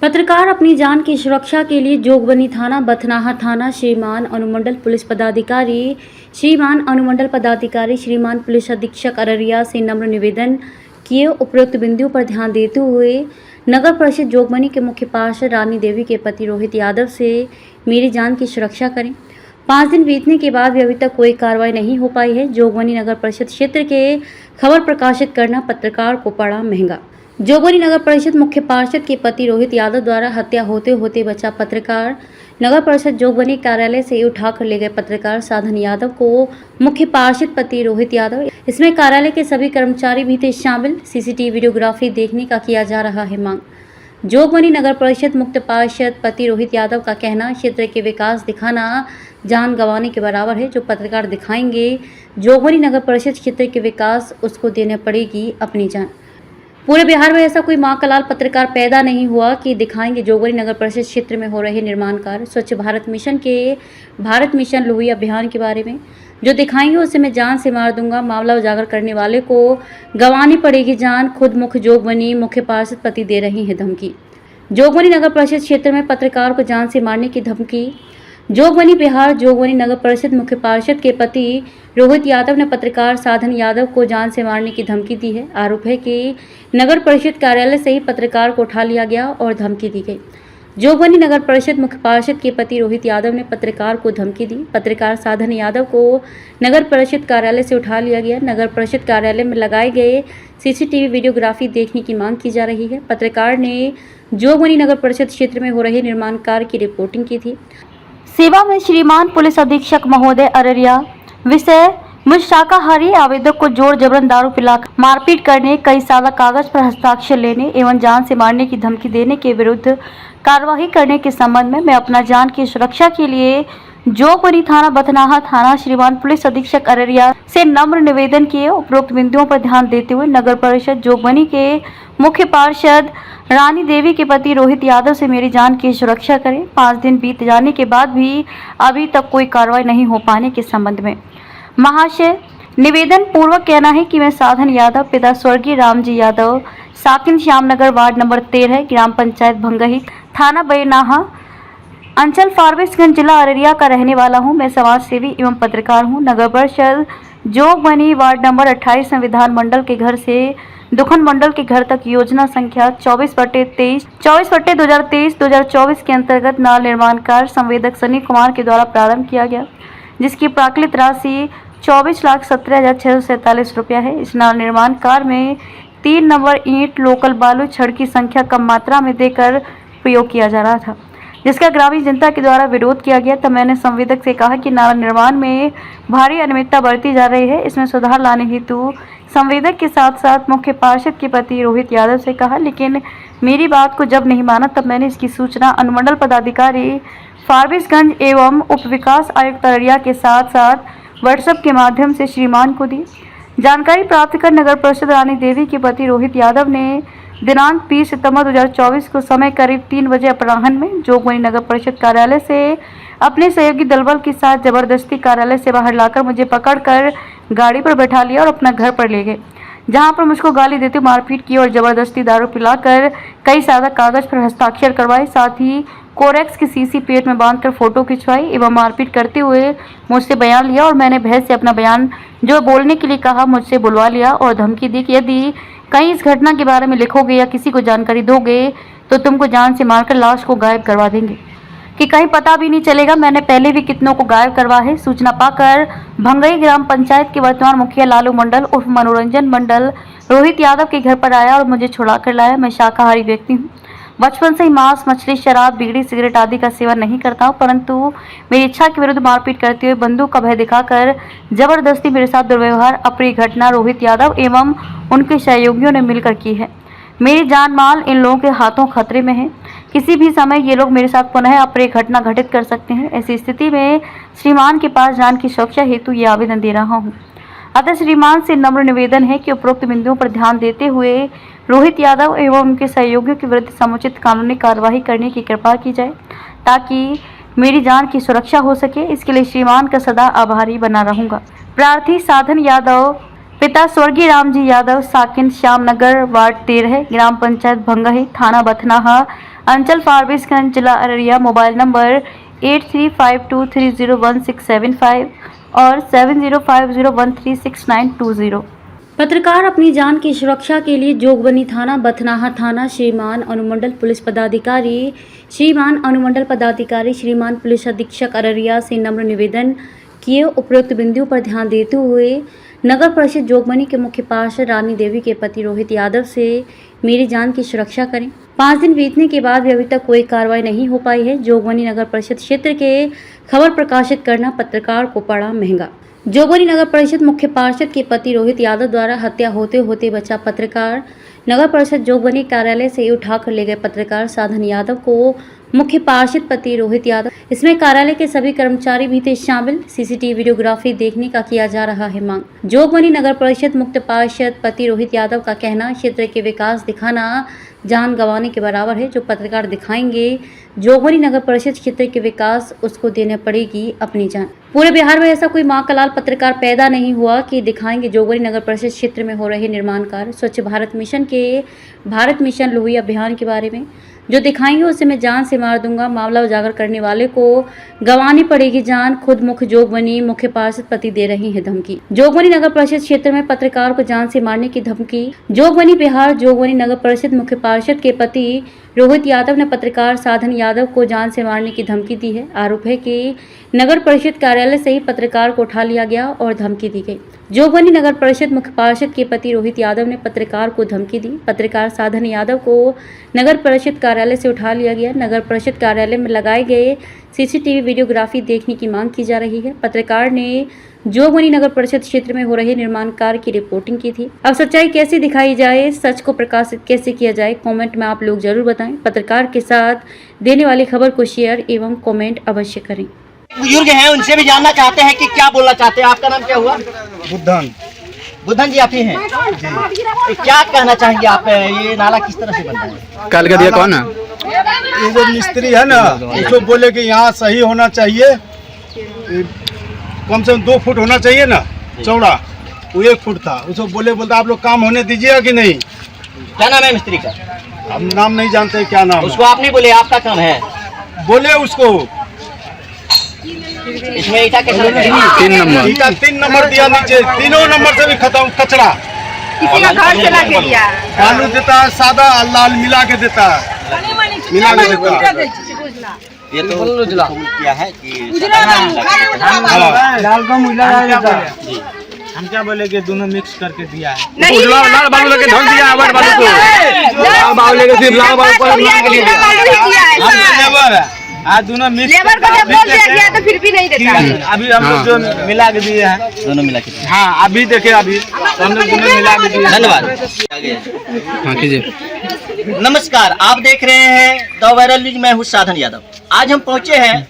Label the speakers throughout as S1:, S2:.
S1: पत्रकार अपनी जान की सुरक्षा के लिए जोगबनी थाना बथनाहा थाना श्रीमान अनुमंडल पुलिस पदाधिकारी श्रीमान पुलिस अधीक्षक अररिया से नम्र निवेदन किए। उपरोक्त बिंदुओं पर ध्यान देते हुए नगर परिषद जोगबनी के मुख्य पार्षद रानी देवी के पति रोहित यादव से मेरी जान की सुरक्षा करें। 5 दिन बीतने के बाद भी अभी तक कोई कार्रवाई नहीं हो पाई है। जोगबनी नगर परिषद क्षेत्र के खबर प्रकाशित करना पत्रकार को पड़ा महंगा। जोगबनी नगर परिषद मुख्य पार्षद के पति रोहित यादव द्वारा हत्या होते होते बचा पत्रकार। नगर परिषद जोगबनी कार्यालय से उठाकर ले गए पत्रकार साधन यादव को मुख्य पार्षद पति रोहित यादव, इसमें कार्यालय के सभी कर्मचारी भी थे शामिल। सीसीटीवी वीडियोग्राफी देखने का किया जा रहा है मांग। जोगबनी नगर परिषद मुख्य पार्षद पति रोहित यादव का कहना, क्षेत्र के विकास दिखाना जान गंवाने के बराबर है। जो पत्रकार दिखाएंगे जोगबनी नगर परिषद क्षेत्र के विकास, उसको देने पड़ेगी अपनी जान। पूरे बिहार में ऐसा कोई माँ का लाल पत्रकार पैदा नहीं हुआ कि दिखाएंगे जोगबनी नगर परिषद क्षेत्र में हो रहे निर्माण कार्य, स्वच्छ भारत मिशन के भारत मिशन लोही अभियान के बारे में। जो दिखाएंगे उसे मैं जान से मार दूंगा। मामला उजागर करने वाले को गंवानी पड़ेगी जान। खुद मुख्य जोगबनी मुख्य पार्षद पति दे रही हैं धमकी। जोगबनी नगर परिषद क्षेत्र में पत्रकार को जान से मारने की धमकी। जोगबनी बिहार जोगबनी नगर परिषद मुख्य पार्षद के पति रोहित यादव ने पत्रकार साधन यादव को जान से मारने की धमकी दी है। आरोप है कि नगर परिषद कार्यालय से ही पत्रकार को उठा लिया गया और धमकी दी गई। जोगबनी नगर परिषद मुख्य पार्षद के पति रोहित यादव ने पत्रकार को धमकी दी। पत्रकार साधन यादव को नगर परिषद कार्यालय से उठा लिया गया। नगर परिषद कार्यालय में लगाए गए सीसीटीवी वीडियोग्राफी देखने की मांग की जा रही है। पत्रकार ने जोगबनी नगर परिषद क्षेत्र में हो रहे निर्माण कार्य की रिपोर्टिंग की थी। सेवा में श्रीमान पुलिस अधीक्षक महोदय अररिया। विषय मुझ शाकाहारी आवेदक को जोर जबरन दारू पिलाकर मारपीट करने, कई साल कागज पर हस्ताक्षर लेने एवं जान से मारने की धमकी देने के विरुद्ध कार्यवाही करने के संबंध में मैं अपना जान की सुरक्षा के लिए जोगबनी थाना बथनाहा थाना श्रीमान पुलिस अधीक्षक अररिया से नम्र निवेदन किए। उपरोक्त बिंदुओं पर ध्यान देते हुए नगर परिषद जोगबनी के मुख्य पार्षद रानी देवी के पति रोहित यादव से मेरी जान की सुरक्षा करें। 5 दिन बीत जाने के बाद भी अभी तक कोई कार्रवाई नहीं हो पाने के संबंध में महाशय निवेदन पूर्वक कहना है कि मैं साधन यादव पिता स्वर्गीय रामजी यादव साकिन श्यामनगर वार्ड नंबर 13 ग्राम पंचायत भंगही थाना बैनाहा अंचल फारबिसगंज जिला अररिया का रहने वाला हूं। मैं समाज सेवी एवं पत्रकार हूं। नगर परिषद जोगबनी वार्ड नंबर 28 में विधान मंडल के घर से दुखन मंडल के घर तक योजना संख्या 24/2023 के अंतर्गत नाल निर्माण कार्य संवेदक सनी कुमार के द्वारा प्रारंभ किया गया, जिसकी प्राकृत राशि 24,17,647 रुपया है। इस नाल निर्माण कार्य में 3 नंबर ईंट लोकल बालू छड़ की संख्या कम मात्रा में देकर प्रयोग किया जा रहा था, जिसका ग्रामीण जनता के द्वारा विरोध किया गया। तब मैंने संवेदक से कहा कि नाला निर्माण में भारी अनियमितता बरती जा रही है, इसमें सुधार लाने हेतु संवेदक के साथ साथ मुख्य पार्षद के पति रोहित यादव से कहा, लेकिन मेरी बात को जब नहीं माना तब मैंने इसकी सूचना अनुमंडल पदाधिकारी फारबिसगंज एवं उप विकास आयुक्त अररिया के साथ साथ व्हाट्सएप के माध्यम से श्रीमान को दी। जानकारी प्राप्त कर नगर परिषद रानी देवी के पति रोहित यादव ने दिनांक 30 सितंबर 2024 को समय करीब 3 बजे अपराह्न में जोगबनी नगर परिषद कार्यालय से अपने सहयोगी दलबल के साथ जबरदस्ती कार्यालय से बाहर लाकर मुझे पकड़कर गाड़ी पर बैठा लिया और अपना घर पर ले गए, जहां पर मुझको गाली देते मारपीट की और जबरदस्ती दारू पिलाकर कई सादा कागज पर हस्ताक्षर करवाए। साथ ही कोरेक्स की शीशी पेट में बांधकर फोटो खिंचवाई एवं मारपीट करते हुए मुझसे बयान लिया और मैंने बहस से अपना बयान जो बोलने के लिए कहा मुझसे बुलवा लिया और धमकी दी कि यदि कहीं इस घटना के बारे में लिखोगे या किसी को जानकारी दोगे तो तुमको जान से मारकर लाश को गायब करवा देंगे, कि कहीं पता भी नहीं चलेगा। मैंने पहले भी कितनों को गायब करवा है। सूचना पाकर भंगई ग्राम पंचायत के वर्तमान मुखिया लालू मंडल उर्फ मनोरंजन मंडल रोहित यादव के घर पर आया और मुझे छुड़ा कर लाया। मैं शाकाहारी व्यक्ति हूँ। बचपन से ही मांस, मछली, शराब, बीड़ी, सिगरेट आदि का सेवन नहीं करता हूँ, परंतु मेरी इच्छा के विरुद्ध मारपीट करते हुए बंदूक का भय दिखाकर जबरदस्ती मेरे साथ दुर्व्यवहार अप्रिय घटना रोहित यादव एवं उनके सहयोगियों ने मिलकर की है। मेरी जान माल इन लोगों के हाथों खतरे में है। किसी भी समय ये लोग मेरे साथ पुनः अप्रिय घटना घटित कर सकते हैं। ऐसी स्थिति में श्रीमान के पास जान की सुरक्षा हेतु ये आवेदन दे रहा हूँ। अतः श्रीमान से नम्र निवेदन है कि उपरोक्त बिंदुओं पर ध्यान देते हुए रोहित यादव एवं उनके सहयोगियों के विरुद्ध समुचित कानूनी कार्यवाही करने की कृपा की जाए, ताकि मेरी जान की सुरक्षा हो सके। इसके लिए श्रीमान का सदा आभारी बना रहूंगा। प्रार्थी साधन यादव पिता स्वर्गीय रामजी यादव साकिन श्यामनगर वार्ड 13 ग्राम पंचायत भंगही थाना बथनाहा अंचल फारबिसगंज, जिला अररिया। मोबाइल नंबर 8352301675 और 7050136920। पत्रकार अपनी जान की सुरक्षा के लिए जोगबनी थाना, बथनाहा थाना, श्रीमान अनुमंडल पुलिस पदाधिकारी, श्रीमान पुलिस अधीक्षक अररिया से नम्र निवेदन किए उपरोक्त बिंदुओं पर ध्यान देते हुए नगर परिषद जोगबनी के मुख्य पार्षद रानी देवी के पति रोहित यादव से मेरी जान की सुरक्षा करें। 5 दिन बीतने के बाद भी अभी तक कोई कार्रवाई नहीं हो पाई है। जोगबनी नगर परिषद क्षेत्र के खबर प्रकाशित करना पत्रकार को पड़ा महंगा। जोगबनी नगर परिषद मुख्य पार्षद के पति रोहित यादव द्वारा हत्या होते होते बचा पत्रकार। नगर परिषद जोगबनी कार्यालय से उठाकर ले गए पत्रकार साधन यादव को मुख्य पार्षद पति रोहित यादव। इसमें कार्यालय के सभी कर्मचारी भी थे शामिल। सीसीटीवी वीडियोग्राफी देखने का किया जा रहा है मांग। जोगबनी नगर परिषद मुख्य पार्षद पति रोहित यादव का कहना, क्षेत्र के विकास दिखाना जान गंवाने के बराबर है। जो पत्रकार दिखाएंगे जोगबनी नगर परिषद क्षेत्र के विकास, उसको देने पड़ेगी अपनी जान। पूरे बिहार में ऐसा कोई माँ का लाल पत्रकार पैदा नहीं हुआ कि दिखाएंगे जोगबनी नगर परिषद क्षेत्र में हो रहे निर्माण कार्य, स्वच्छ भारत मिशन के भारत मिशन लोहिया अभियान के बारे में। जो दिखाएंगे उसे मैं जान से मार दूंगा। मामला उजागर करने वाले को गंवानी पड़ेगी जान। खुद मुख्य जोगबनी मुख्य पार्षद पति दे रही है धमकी। जोगबनी नगर परिषद क्षेत्र में पत्रकार को जान से मारने की धमकी। जोगबनी बिहार। जोगबनी नगर परिषद मुख्य पार्षद के पति रोहित यादव ने पत्रकार साधन यादव को जान से मारने की धमकी दी है। आरोप है कि नगर परिषद कार्यालय से ही पत्रकार को उठा लिया गया और धमकी दी गई। जोगबनी नगर परिषद मुख्य पार्षद के पति रोहित यादव ने पत्रकार को धमकी दी। पत्रकार साधन यादव को नगर परिषद कार्यालय से उठा लिया गया। नगर परिषद कार्यालय में लगाए गए सीसीटीवी वीडियोग्राफी देखने की मांग की जा रही है। पत्रकार ने जोगबनी नगर परिषद क्षेत्र में हो रहे निर्माण कार्य की रिपोर्टिंग की थी। अब सच्चाई कैसे दिखाई जाए, सच को प्रकाशित कैसे किया जाए, कमेंट में आप लोग जरूर बताएं। पत्रकार के साथ देने वाली खबर को शेयर एवं कमेंट अवश्य करें।
S2: बुजुर्ग हैं, उनसे भी जानना चाहते हैं कि क्या बोलना चाहते हैं। आपका नाम क्या हुआ? बुद्धन जी आप ही हैं जी। क्या कहना चाहेंगे आप, ये नाला किस तरह से बनता है?
S3: कल का दिया कौन है?
S4: ये जो मिस्त्री है ना, उसको बोले कि यहाँ सही होना चाहिए, कम से कम 2 फुट होना चाहिए ना चौड़ा, वो 1 फुट था। उसको बोलता आप लोग काम होने दीजिएगा कि नहीं।
S2: क्या नाम है मिस्त्री का?
S4: हम नाम नहीं जानते क्या नाम
S2: उसको आप नहीं बोले, आपका काम है
S4: बोले उसको।
S2: इसमें ईटा कैसा लगा?
S3: 3 नंबर
S4: ईटा 3 नंबर दिया, नीचे 3 नंबर से भी खत्म कचरा।
S5: किसी का घर चला के दिया,
S4: बालू देता है सादा, लाल मिला के देता है, मिला के देता है।
S2: ये तो किया है कि
S4: हम क्या बोले कि दोनों मिक्स करके दिया है।
S3: लाल बालू लेके ढक दिया है बालू को। लाल बालू लेके सिर्फ लाल बालू पर
S4: आज दोनों मिक्स
S5: लेबर को जब बोल दिया गया तो फिर भी नहीं देता।
S4: अभी हम लोग जो मिला के दिए हैं,
S2: दोनों मिला के।
S4: हाँ अभी देखे, अभी तो हम लोग दोनों मिला के दिए।
S2: धन्यवाद।
S3: हाँ कीजिए।
S2: नमस्कार, आप देख रहे हैं द वायरल न्यूज। मैं हूँ साधन यादव। आज हम पहुँचे हैं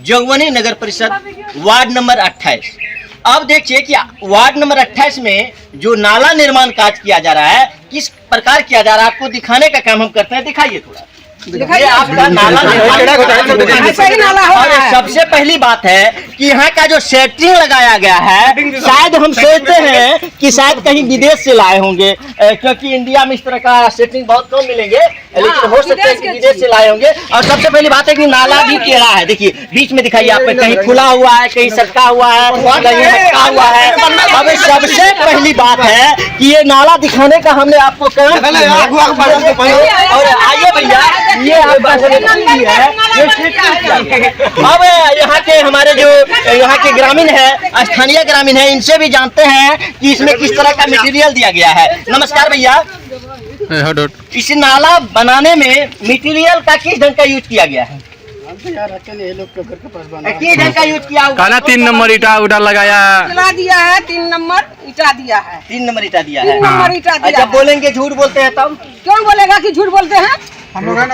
S2: जोगबनी नगर परिषद वार्ड नंबर 28। अब देखिए कि वार्ड नंबर 28 में जो नाला निर्माण कार्य किया जा रहा है, किस प्रकार किया जा रहा है, आपको दिखाने का काम हम करते हैं। दिखाइए थोड़ा। ये आपका नाला और सबसे पहली बात है कि यहाँ का जो सेटरिंग लगाया गया है, शायद हम सोचते हैं कि शायद कहीं विदेश से लाए होंगे, क्योंकि इंडिया में इस तरह का सेटरिंग बहुत कम मिलेंगे, लेकिन हो सकता है कि विदेश से लाए होंगे। और सबसे पहली बात है कि नाला भी टेढ़ा है। देखिए बीच में दिखाइए आप, कहीं खुला हुआ है, कहीं सटका हुआ है, कहीं हटका हुआ है। अब सबसे पहली बात है कि ये नाला दिखाने का हमने आपको काम। और आइए भैया, ये आपका सेटरिंग है, ये सेटरिंग। अब यहाँ के हमारे जो यहाँ के ग्रामीण है, स्थानीय ग्रामीण है, इनसे भी जानते हैं कि इसमें किस तरह का मटेरियल दिया गया है। नमस्कार भैया, इस नाला बनाने में मटेरियल का किस ढंग का यूज किया गया है? किस ढंग का यूज किया?
S3: कहना 3 नंबर ईटा उटा लगाया
S5: दिया है, 3 नंबर ईटा दिया है।
S2: 3 नंबर ईटा दिया है।
S5: 3 नंबर ईटा दिया।
S2: अच्छा, बोलेंगे झूठ बोलते हैं तब?
S5: क्यों बोलेगा कि झूठ बोलते हैं?
S4: हम लोग 3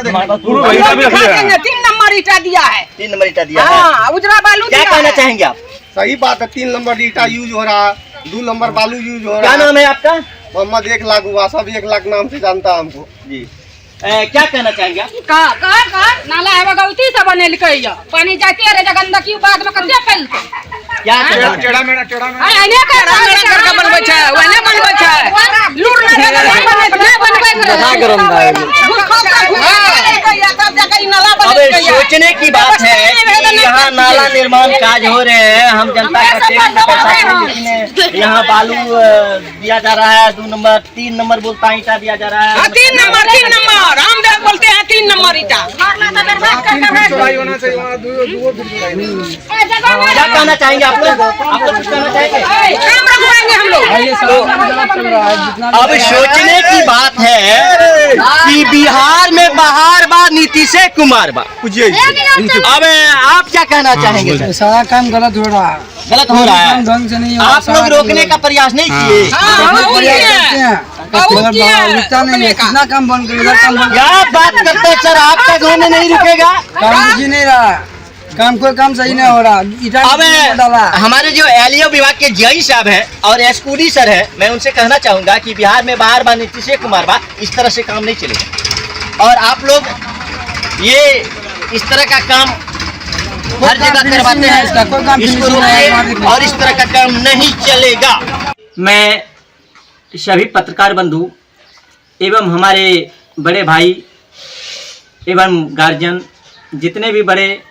S5: नंबर ईटा दिया है।
S2: 3 नंबर ईटा दिया है।
S5: हाँ, उजरा बालू।
S2: क्या कहना चाहेंगे आप?
S4: सही बात है, 3 नंबर ईटा यूज हो रहा है, 2 नंबर बालू यूज हो रहा
S2: क्या
S4: है।
S2: नाम है आपका?
S4: मोहम्मद 1 लाख हुआ, सब 1 लाख नाम से जानता है हमको
S2: जी। क्या कहना चाहेंगे आप?
S5: नाला है गलती से बने पानी जाती है गंदगी बाद में कते फैलते।
S2: क्या
S4: टेढ़ा मेढ़ा
S5: ई नाला
S2: अब
S5: बने
S2: सोचने की बात है कि यहाँ नाला निर्माण कार्य हो रहे हैं, हम जनता का टैक्स का पैसा खरीदने, यहाँ बालू दिया जा रहा है, 2 नंबर 3 नंबर बोलता ईटा दिया जा रहा है।
S5: 3 नंबर रामदेव बोलते हैं 3 नंबर ईटा।
S2: क्या कहना चाहेंगे आप लोग? आप लोग कुछ कहना चाहेंगे?
S5: काम रखवाएंगे हम लोग।
S2: अब सोचने की बात है कि बिहार में बहार बा नीतीश कुमार बा। अब आप क्या कहना चाहेंगे सर?
S6: सारा काम गलत हो रहा है,
S2: गलत हो रहा है,
S6: ढंग से नहीं हो
S2: आप लोग रोकने का प्रयास नहीं किए?
S6: नहीं है, कितना काम बंद कर, काम बंद
S2: क्या बात करते हैं सर? आपका गाँव में नहीं रुकेगा?
S6: काम कुछ ही नहीं रहा, कोई काम सही नहीं हो रहा। ईटा
S2: अब
S6: डाला
S2: हमारे जो एलईओ विभाग के जीआई साहब हैं और एसकुडी सर है, मैं उनसे कहना चाहूंगा कि बिहार में बाहर बा नीतीश कुमार बा, इस तरह से काम नहीं चलेगा। और आप लोग ये इस तरह का काम हर जगह करवाते हैं, इसको रोकिए और इस तरह का काम नहीं चलेगा। मैं सभी पत्रकार बंधु एवं हमारे बड़े भाई एवं गार्जियन, जितने भी बड़े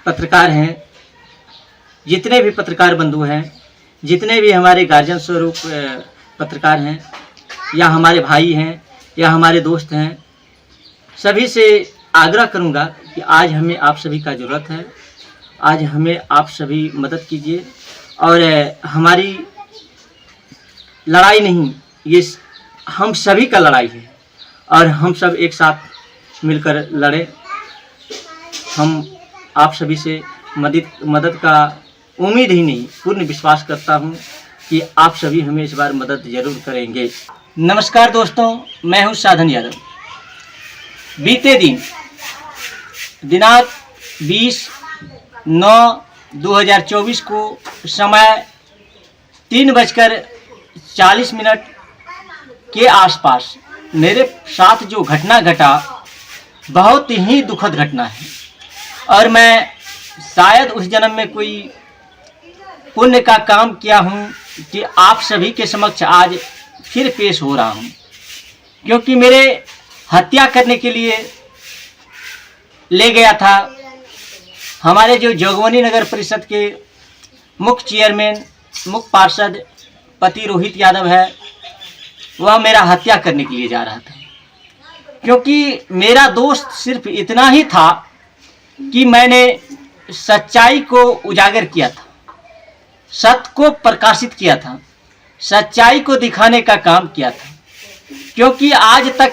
S2: पत्रकार हैं, जितने भी पत्रकार बंधु हैं, जितने भी हमारे गार्जियन स्वरूप पत्रकार हैं या हमारे भाई हैं या हमारे दोस्त हैं, सभी से आग्रह करूंगा कि आज हमें आप सभी का ज़रूरत है। आज हमें आप सभी मदद कीजिए और हमारी लड़ाई नहीं, ये हम सभी का लड़ाई है और हम सब एक साथ मिलकर लड़ें। हम आप सभी से मदद का उम्मीद ही नहीं, पूर्ण विश्वास करता हूं कि आप सभी हमें इस बार मदद जरूर करेंगे। नमस्कार दोस्तों, मैं हूं साधन यादव। बीते दिन दिनांक 20/9/2024 को समय 3:40 के आसपास मेरे साथ जो घटना घटा, बहुत ही दुखद घटना है और मैं शायद उस जन्म में कोई पुण्य का काम किया हूँ कि आप सभी के समक्ष आज फिर पेश हो रहा हूँ, क्योंकि मेरे हत्या करने के लिए ले गया था हमारे जो जोगबनी नगर परिषद के मुख्य चेयरमैन, मुख्य पार्षद पति रोहित यादव है, वह मेरा हत्या करने के लिए जा रहा था। क्योंकि मेरा दोस्त सिर्फ इतना ही था कि मैंने सच्चाई को उजागर किया था, सत्य को प्रकाशित किया था, सच्चाई को दिखाने का काम किया था। क्योंकि आज तक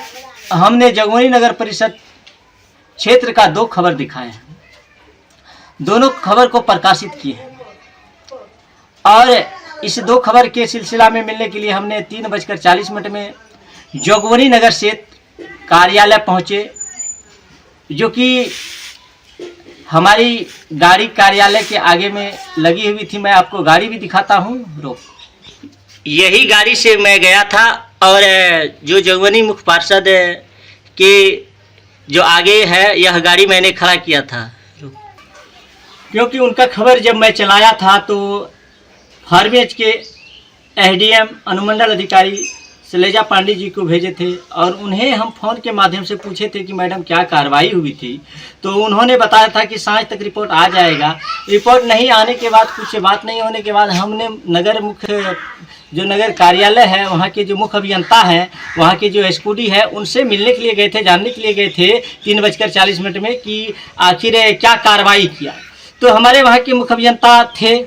S2: हमने जोगबनी नगर परिषद क्षेत्र का 2 खबर दिखाए हैं, दोनों खबर को प्रकाशित किए हैं और इस 2 खबर के सिलसिला में मिलने के लिए हमने 3:40 में जोगबनी नगर क्षेत्र कार्यालय पहुंचे, जो कि हमारी गाड़ी कार्यालय के आगे में लगी हुई थी। मैं आपको गाड़ी भी दिखाता हूँ, रोक। यही गाड़ी से मैं गया था और जो जोगबनी मुख्य पार्षद के जो आगे है, यह गाड़ी मैंने खड़ा किया था, क्योंकि उनका खबर जब मैं चलाया था तो फार्मेज के एसडीएम अनुमंडल अधिकारी शैलेजा पांडे जी को भेजे थे और उन्हें हम फ़ोन के माध्यम से पूछे थे कि मैडम क्या कार्रवाई हुई थी, तो उन्होंने बताया था कि सांझ तक रिपोर्ट आ जाएगा। रिपोर्ट नहीं आने के बाद, कुछ बात नहीं होने के बाद हमने नगर मुख्य जो नगर कार्यालय है, वहाँ के जो मुख्य अभियंता हैं, वहाँ के जो एसकुडी है, उनसे मिलने के लिए गए थे, जानने के लिए गए थे 3:40 में कि आखिर क्या कार्रवाई किया। तो हमारे वहाँ के मुख्य अभियंता थे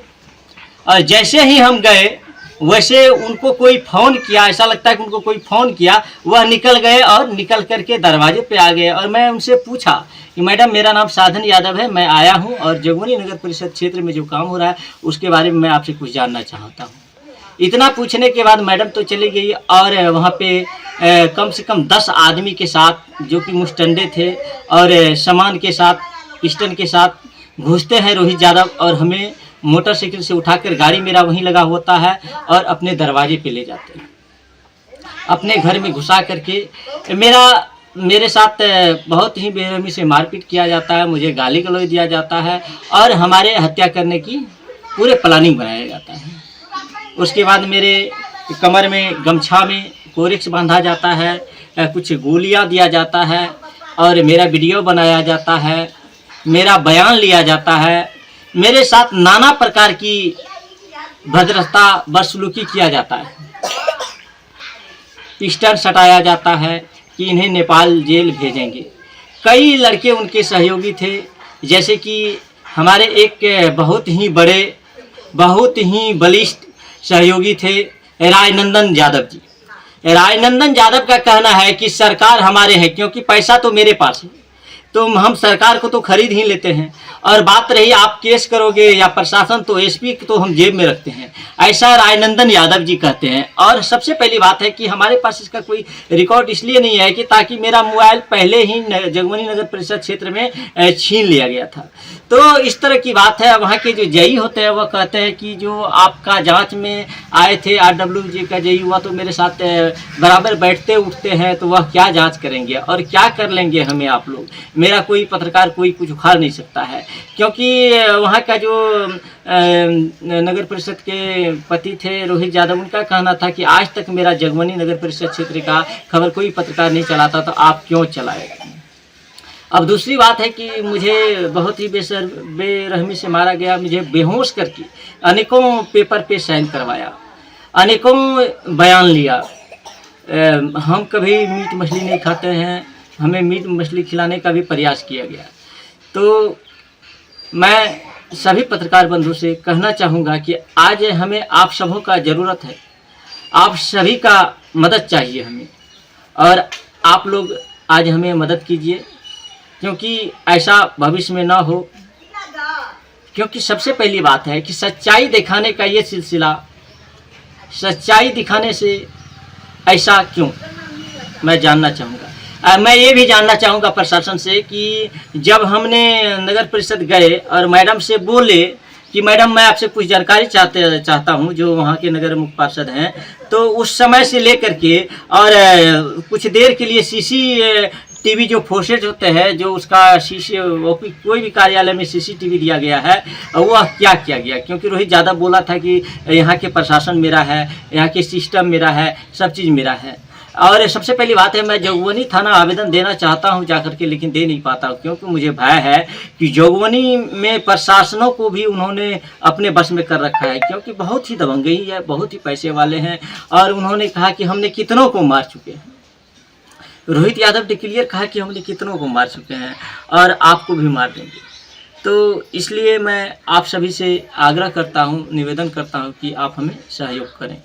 S2: और जैसे ही हम गए वैसे उनको कोई फ़ोन किया, ऐसा लगता है कि उनको कोई फ़ोन किया, वह निकल गए और निकल करके दरवाजे पे आ गए। और मैं उनसे पूछा कि मैडम मेरा नाम साधन यादव है, मैं आया हूँ और जोगबनी नगर परिषद क्षेत्र में जो काम हो रहा है उसके बारे में मैं आपसे कुछ जानना चाहता हूँ। इतना पूछने के बाद मैडम तो चली गई और वहाँ पे कम से कम 10 आदमी के साथ, जो कि मुस्टंडे थे और सामान के साथ, पिस्टन के साथ घुसते हैं रोहित यादव और हमें मोटरसाइकिल से उठाकर, गाड़ी मेरा वहीं लगा होता है, और अपने दरवाजे पे ले जाते हैं, अपने घर में घुसा करके मेरे साथ बहुत ही बेरहमी से मारपीट किया जाता है, मुझे गाली गलौज दिया जाता है और हमारे हत्या करने की पूरे प्लानिंग बनाया जाता है। उसके बाद मेरे कमर में गमछा में कोरेक्स बांधा जाता है, कुछ गोलियां दिया जाता है, और मेरा वीडियो बनाया जाता है, मेरा बयान लिया जाता है, मेरे साथ नाना प्रकार की भद्रता बदसलूकी किया जाता है, स्टैंड सटाया जाता है कि इन्हें नेपाल जेल भेजेंगे। कई लड़के उनके सहयोगी थे, जैसे कि हमारे एक बहुत ही बड़े, बहुत ही बलिष्ठ सहयोगी थे राजनंदन यादव जी। राजनंदन यादव का कहना है कि सरकार हमारे हैं, क्योंकि पैसा तो मेरे पास है, तो हम सरकार को तो खरीद ही लेते हैं। और बात रही आप केस करोगे या प्रशासन, तो एसपी तो हम जेब में रखते हैं, ऐसा राजनंदन यादव जी कहते हैं। और सबसे पहली बात है कि हमारे पास इसका कोई रिकॉर्ड इसलिए नहीं है कि ताकि मेरा मोबाइल पहले ही जगमनी नगर परिषद क्षेत्र में छीन लिया गया था। तो इस तरह की बात है। वहाँ के जो जई होते हैं वह कहते हैं कि जो आपका जांच में आए थे RWJ का जई हुआ, तो मेरे साथ बराबर बैठते उठते हैं, तो वह क्या जांच करेंगे और क्या कर लेंगे हमें आप लोग। मेरा कोई पत्रकार कोई कुछ उखाड़ नहीं सकता है, क्योंकि वहाँ का जो नगर परिषद के पति थे रोहित यादव, उनका कहना था कि आज तक मेरा जगमनी नगर परिषद क्षेत्र का खबर कोई पत्रकार नहीं चलाता, तो आप क्यों चलाएगा। अब दूसरी बात है कि मुझे बहुत ही बेरहमी से मारा गया, मुझे बेहोश करके अनेकों पेपर पे साइन करवाया, अनेकों बयान लिया। हम कभी मीट मछली नहीं खाते हैं, हमें मीट मछली खिलाने का भी प्रयास किया गया। तो मैं सभी पत्रकार बंधु से कहना चाहूँगा कि आज हमें आप सबों का ज़रूरत है, आप सभी का मदद चाहिए हमें, और आप लोग आज हमें मदद कीजिए, क्योंकि ऐसा भविष्य में ना हो। क्योंकि सबसे पहली बात है कि सच्चाई दिखाने का ये सिलसिला, सच्चाई दिखाने से ऐसा क्यों, मैं जानना चाहूँगा। मैं ये भी जानना चाहूँगा प्रशासन से कि जब हमने नगर परिषद गए और मैडम से बोले कि मैडम मैं आपसे कुछ जानकारी चाहता हूँ, जो वहाँ के नगर मुख्य पार्षद हैं, तो उस समय से लेकर के और कुछ देर के लिए CCTV जो फोर्सेज होते हैं, जो उसका कोई भी कार्यालय में CCTV दिया गया है, वह क्या किया गया। क्योंकि रोहित यादव बोला था कि यहाँ के प्रशासन मेरा है, यहाँ के सिस्टम मेरा है, सब चीज़ मेरा है। और सबसे पहली बात है, मैं जोगबनी थाना आवेदन देना चाहता हूं जाकर के, लेकिन दे नहीं पाता हूं, क्योंकि मुझे भय है कि जोगबनी में प्रशासनों को भी उन्होंने अपने बस में कर रखा है, क्योंकि बहुत ही दबंगई है, बहुत ही पैसे वाले हैं। और उन्होंने कहा कि हमने कितनों को मार चुके हैं, रोहित यादव ने क्लियर कहा कि हमने कितनों को मार चुके हैं और आपको भी मार देंगे। तो इसलिए मैं आप सभी से आग्रह करता हूँ, निवेदन करता हूँ कि आप हमें सहयोग करें।